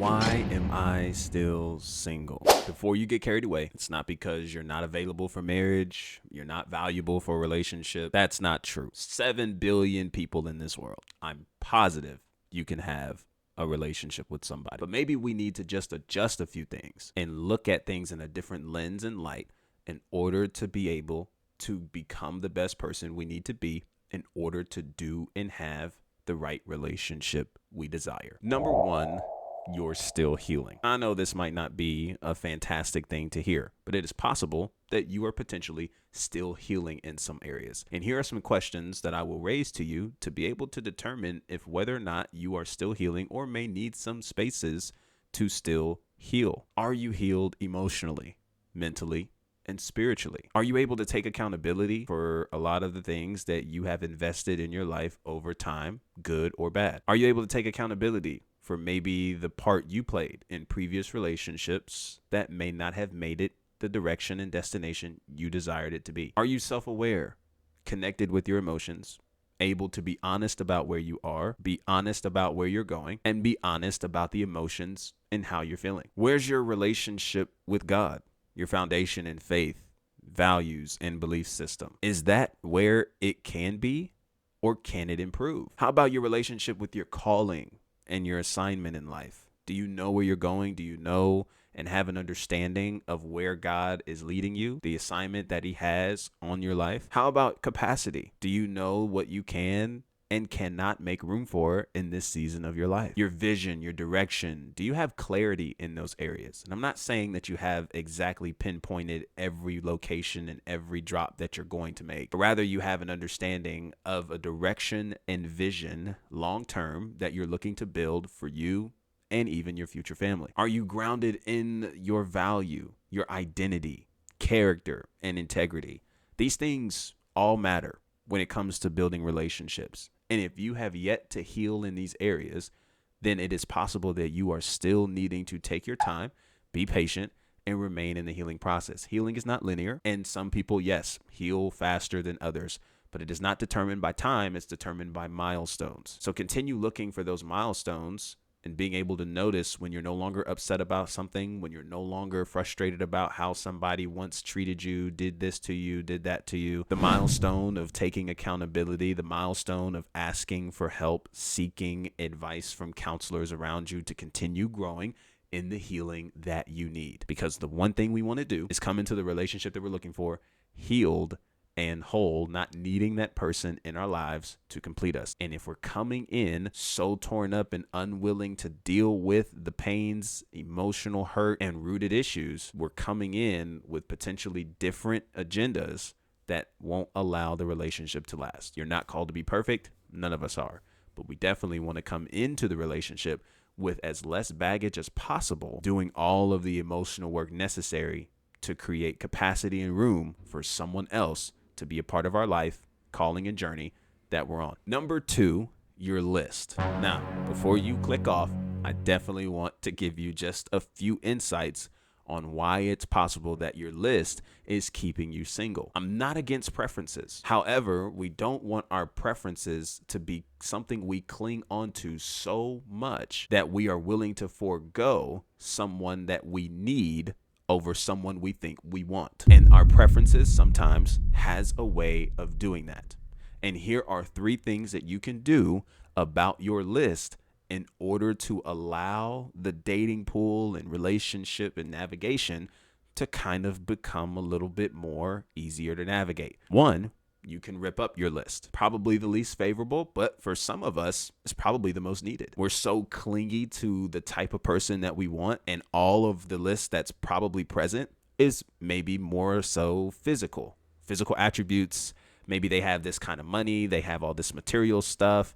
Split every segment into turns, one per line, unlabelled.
Why am I still single? Before you get carried away, it's not because you're not available for marriage, you're not valuable for a relationship. That's not true. 7 billion people in this world. I'm positive you can have a relationship with somebody. But maybe we need to just adjust a few things and look at things in a different lens and light in order to be able to become the best person we need to be in order to do and have the right relationship we desire. Number one, you're still healing. I know this might not be a fantastic thing to hear, but it is possible that you are potentially still healing in some areas. And here are some questions that I will raise to you to be able to determine if whether or not you are still healing or may need some spaces to still heal. Are you healed emotionally, mentally, and spiritually? Are you able to take accountability for a lot of the things that you have invested in your life over time, good or bad? Are you able to take accountability for maybe the part you played in previous relationships that may not have made it the direction and destination you desired it to be? Are you self-aware, connected with your emotions, able to be honest about where you are, be honest about where you're going, and be honest about the emotions and how you're feeling? Where's your relationship with God, your foundation in faith, values, and belief system? Is that where it can be, or can it improve? How about your relationship with your calling and your assignment in life? Do you know where you're going? Do you know and have an understanding of where God is leading you, the assignment that he has on your life? How about capacity? Do you know what you can and cannot make room for in this season of your life? Your vision, your direction, do you have clarity in those areas? And I'm not saying that you have exactly pinpointed every location and every drop that you're going to make, but rather you have an understanding of a direction and vision long term that you're looking to build for you and even your future family. Are you grounded in your value, your identity, character, and integrity? These things all matter when it comes to building relationships. And if you have yet to heal in these areas, then it is possible that you are still needing to take your time, be patient, and remain in the healing process. Healing is not linear, and some people, yes, heal faster than others, but it is not determined by time, it's determined by milestones. So continue looking for those milestones and being able to notice when you're no longer upset about something, when you're no longer frustrated about how somebody once treated you, did this to you, did that to you. The milestone of taking accountability, the milestone of asking for help, seeking advice from counselors around you to continue growing in the healing that you need. Because the one thing we want to do is come into the relationship that we're looking for healed and whole, not needing that person in our lives to complete us. And if we're coming in so torn up and unwilling to deal with the pains, emotional hurt, and rooted issues, we're coming in with potentially different agendas that won't allow the relationship to last. You're not called to be perfect. None of us are. But we definitely want to come into the relationship with as less baggage as possible, doing all of the emotional work necessary to create capacity and room for someone else to be a part of our life, calling, and journey that we're on. Number two, your list. Now, before you click off, I definitely want to give you just a few insights on why it's possible that your list is keeping you single. I'm not against preferences. However, we don't want our preferences to be something we cling onto so much that we are willing to forego someone that we need over someone we think we want. And our preferences sometimes has a way of doing that. And here are 3 things that you can do about your list in order to allow the dating pool and relationship and navigation to kind of become a little bit more easier to navigate. 1, you can rip up your list. Probably the least favorable, but for some of us, it's probably the most needed. We're so clingy to the type of person that we want, and all of the list that's probably present is maybe more so physical attributes. Maybe they have this kind of money, they have all this material stuff,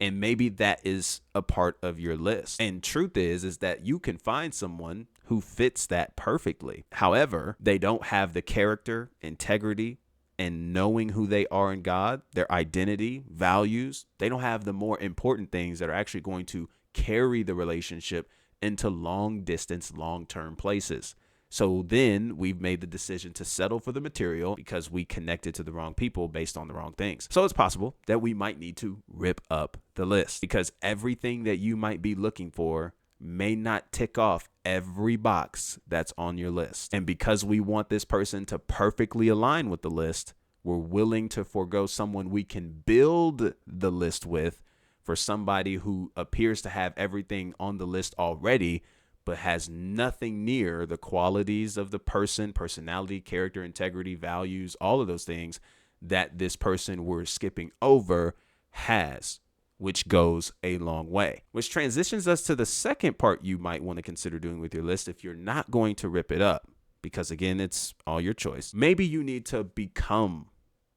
and maybe that is a part of your list. And truth is that you can find someone who fits that perfectly. However, they don't have the character, integrity, and knowing who they are in God, their identity, values. They don't have the more important things that are actually going to carry the relationship into long distance, long-term places. So then we've made the decision to settle for the material because we connected to the wrong people based on the wrong things. So it's possible that we might need to rip up the list because everything that you might be looking for may not tick off every box that's on your list. And because we want this person to perfectly align with the list, we're willing to forego someone we can build the list with for somebody who appears to have everything on the list already, but has nothing near the qualities of the person, personality, character, integrity, values, all of those things that this person we're skipping over has, which goes a long way. Which transitions us to the second part you might want to consider doing with your list if you're not going to rip it up, because again, it's all your choice. Maybe you need to become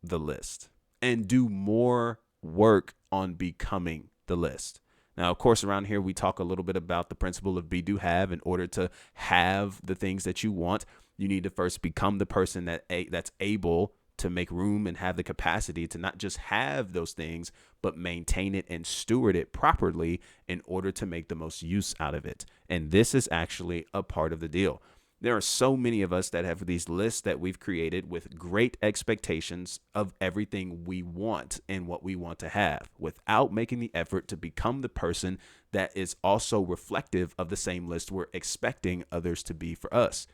the list and do more work on becoming the list. Now, of course, around here, we talk a little bit about the principle of be, do, have. In order to have the things that you want, you need to first become the person that's able to make room and have the capacity to not just have those things, but maintain it and steward it properly in order to make the most use out of it. And this is actually a part of the deal. There are so many of us that have these lists that we've created with great expectations of everything we want and what we want to have, without making the effort to become the person that is also reflective of the same list we're expecting others to be for us.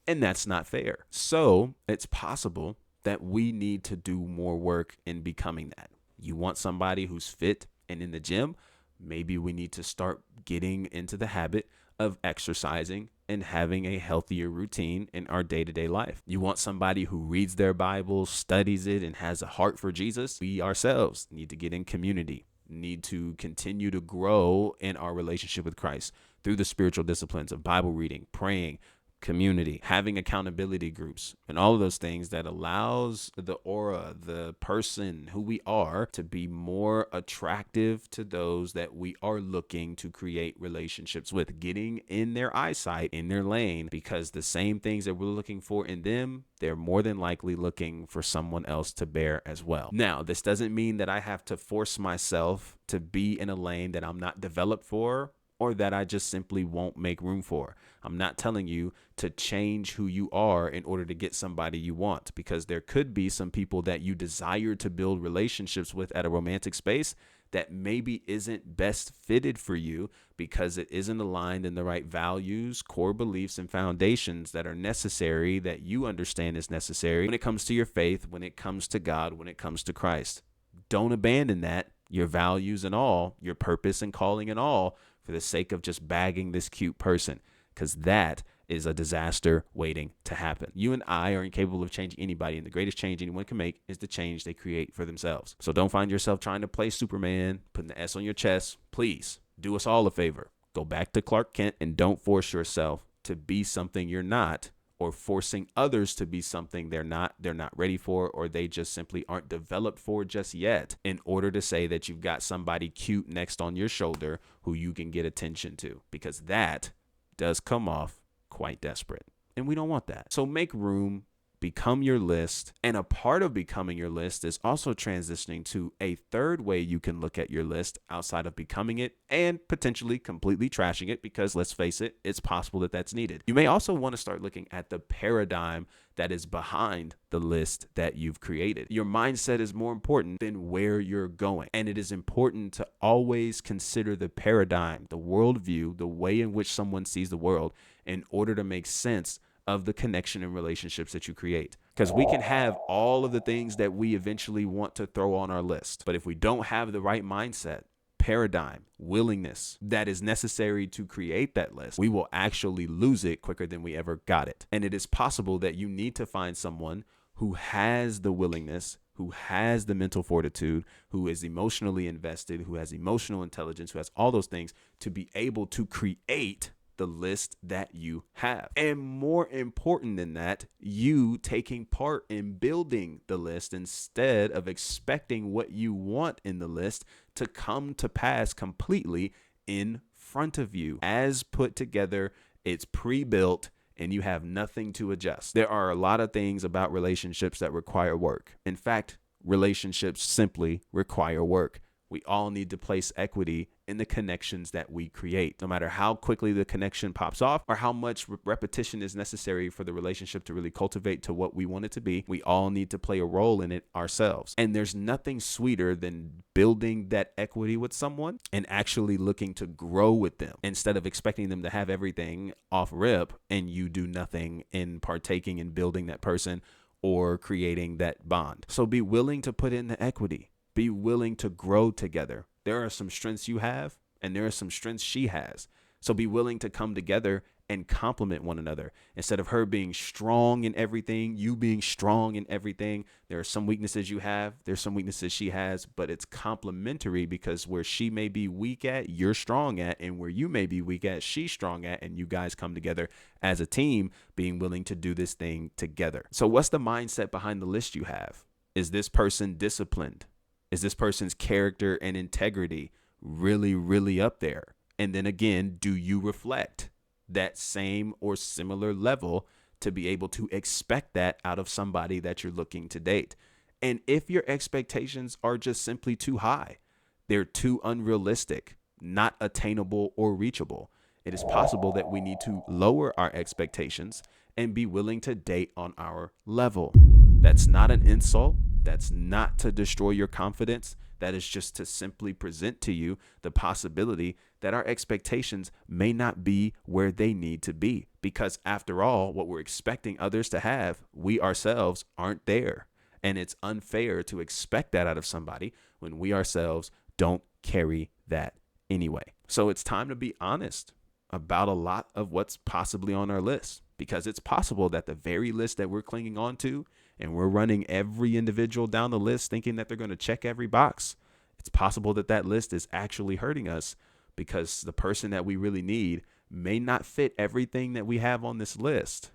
And that's not fair. So it's possible that we need to do more work in becoming that. You want somebody who's fit and in the gym? Maybe we need to start getting into the habit of exercising and having a healthier routine in our day-to-day life. You want somebody who reads their Bible, studies it, and has a heart for Jesus? We ourselves need to get in community, need to continue to grow in our relationship with Christ through the spiritual disciplines of Bible reading, praying, community, having accountability groups, and all of those things that allows the aura, the person who we are, to be more attractive to those that we are looking to create relationships with, getting in their eyesight, in their lane, because the same things that we're looking for in them, they're more than likely looking for someone else to bear as well. Now, this doesn't mean that I have to force myself to be in a lane that I'm not developed for, or that I just simply won't make room for. I'm not telling you to change who you are in order to get somebody you want, because there could be some people that you desire to build relationships with at a romantic space that maybe isn't best fitted for you because it isn't aligned in the right values, core beliefs, and foundations that are necessary, that you understand is necessary when it comes to your faith, when it comes to God, when it comes to Christ. Don't abandon that, your values and all, your purpose and calling and all, for the sake of just bagging this cute person, because that is a disaster waiting to happen. You and I are incapable of changing anybody, and the greatest change anyone can make is the change they create for themselves. So don't find yourself trying to play Superman, putting the S on your chest. Please do us all a favor. Go back to Clark Kent and don't force yourself to be something you're not, or forcing others to be something they're not ready for, or they just simply aren't developed for just yet, in order to say that you've got somebody cute next on your shoulder who you can get attention to, because that does come off quite desperate, and we don't want that. So make room, become your list, and a part of becoming your list is also transitioning to a third way you can look at your list outside of becoming it and potentially completely trashing it, because let's face it, it's possible that that's needed. You may also want to start looking at the paradigm that is behind the list that you've created. Your mindset is more important than where you're going, and it is important to always consider the paradigm, the worldview, the way in which someone sees the world, in order to make sense of the connection and relationships that you create. Because we can have all of the things that we eventually want to throw on our list, but if we don't have the right mindset, paradigm, willingness that is necessary to create that list, we will actually lose it quicker than we ever got it. And it is possible that you need to find someone who has the willingness, who has the mental fortitude, who is emotionally invested, who has emotional intelligence, who has all those things to be able to create the list that you have. And more important than that, you taking part in building the list instead of expecting what you want in the list to come to pass completely in front of you. As put together, it's pre-built, and you have nothing to adjust. There are a lot of things about relationships that require work. In fact, relationships simply require work. We all need to place equity in the connections that we create, no matter how quickly the connection pops off or how much repetition is necessary for the relationship to really cultivate to what we want it to be. We all need to play a role in it ourselves. And there's nothing sweeter than building that equity with someone and actually looking to grow with them instead of expecting them to have everything off rip and you do nothing in partaking in building that person or creating that bond. So be willing to put in the equity. Be willing to grow together. There are some strengths you have, and there are some strengths she has. So be willing to come together and complement one another. Instead of her being strong in everything, you being strong in everything. There are some weaknesses you have. There's some weaknesses she has, but it's complementary because where she may be weak at, you're strong at, and where you may be weak at, she's strong at, and you guys come together as a team, being willing to do this thing together. So what's the mindset behind the list you have? Is this person disciplined? Is this person's character and integrity really, really up there? And then again, do you reflect that same or similar level to be able to expect that out of somebody that you're looking to date? And if your expectations are just simply too high, they're too unrealistic, not attainable or reachable, it is possible that we need to lower our expectations and be willing to date on our level. That's not an insult. That's not to destroy your confidence. That is just to simply present to you the possibility that our expectations may not be where they need to be. Because after all, what we're expecting others to have, we ourselves aren't there. And it's unfair to expect that out of somebody when we ourselves don't carry that anyway. So it's time to be honest about a lot of what's possibly on our list, because it's possible that the very list that we're clinging on to and we're running every individual down the list thinking that they're going to check every box, it's possible that that list is actually hurting us because the person that we really need may not fit everything that we have on this list.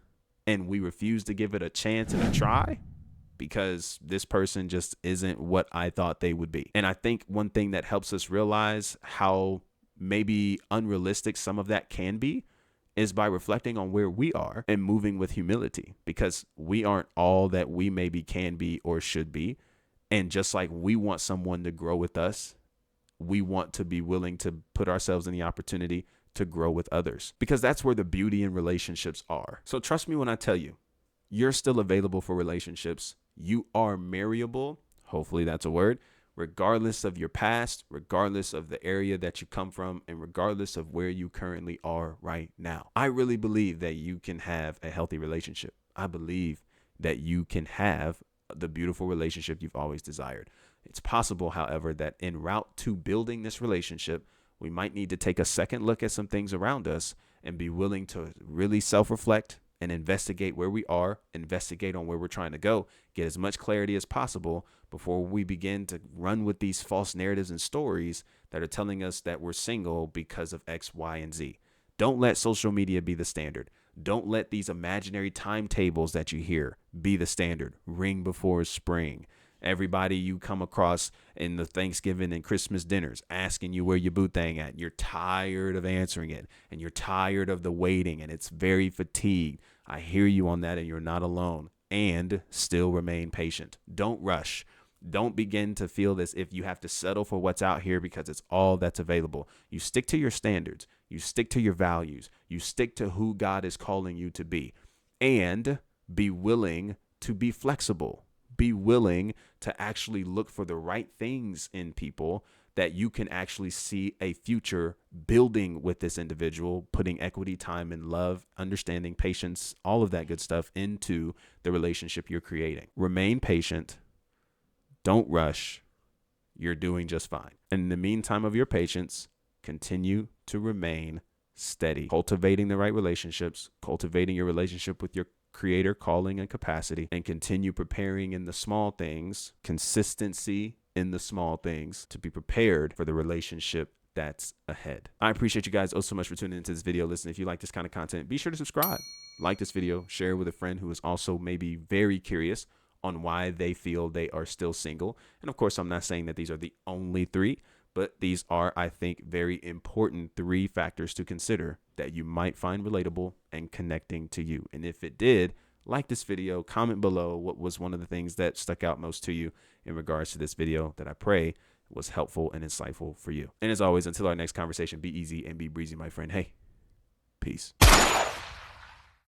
And we refuse to give it a chance and a try because this person just isn't what I thought they would be. And I think one thing that helps us realize how maybe unrealistic some of that can be is by reflecting on where we are and moving with humility, because we aren't all that we maybe can be or should be. And just like we want someone to grow with us, we want to be willing to put ourselves in the opportunity to grow with others, because that's where the beauty in relationships are. So trust me when I tell you, you're still available for relationships. You are marriable. Hopefully that's a word. Regardless of your past, regardless of the area that you come from, and regardless of where you currently are right now. I really believe that you can have a healthy relationship. I believe that you can have the beautiful relationship you've always desired. It's possible, however, that en route to building this relationship, we might need to take a second look at some things around us and be willing to really self-reflect and investigate where we are, investigate on where we're trying to go, get as much clarity as possible before we begin to run with these false narratives and stories that are telling us that we're single because of X, Y, and Z. Don't let social media be the standard. Don't let these imaginary timetables that you hear be the standard. Ring before spring. Everybody you come across in the Thanksgiving and Christmas dinners asking you where your boo thing at. You're tired of answering it, and you're tired of the waiting, and it's very fatigued. I hear you on that, and you're not alone. And still remain patient. Don't rush. Don't begin to feel as if you have to settle for what's out here because it's all that's available. You stick to your standards. You stick to your values. You stick to who God is calling you to be. And be willing to be flexible. Be willing to actually look for the right things in people that you can actually see a future building with this individual, putting equity, time, and love, understanding, patience, all of that good stuff into the relationship you're creating. Remain patient. Don't rush. You're doing just fine. And in the meantime of your patience, continue to remain steady, cultivating the right relationships, cultivating your relationship with your creator, calling, and capacity, and continue preparing in the small things, consistency in the small things, to be prepared for the relationship that's ahead. I appreciate you guys so much for tuning into this video. Listen, if you like this kind of content, be sure to subscribe, like this video, share it with a friend who is also maybe very curious on why they feel they are still single. And of course, I'm not saying that these are the only three, but these are, I think, very important 3 factors to consider that you might find relatable and connecting to you. And if it did, like this video, comment below what was one of the things that stuck out most to you in regards to this video that I pray was helpful and insightful for you. And as always, until our next conversation, be easy and be breezy, my friend. Hey, peace.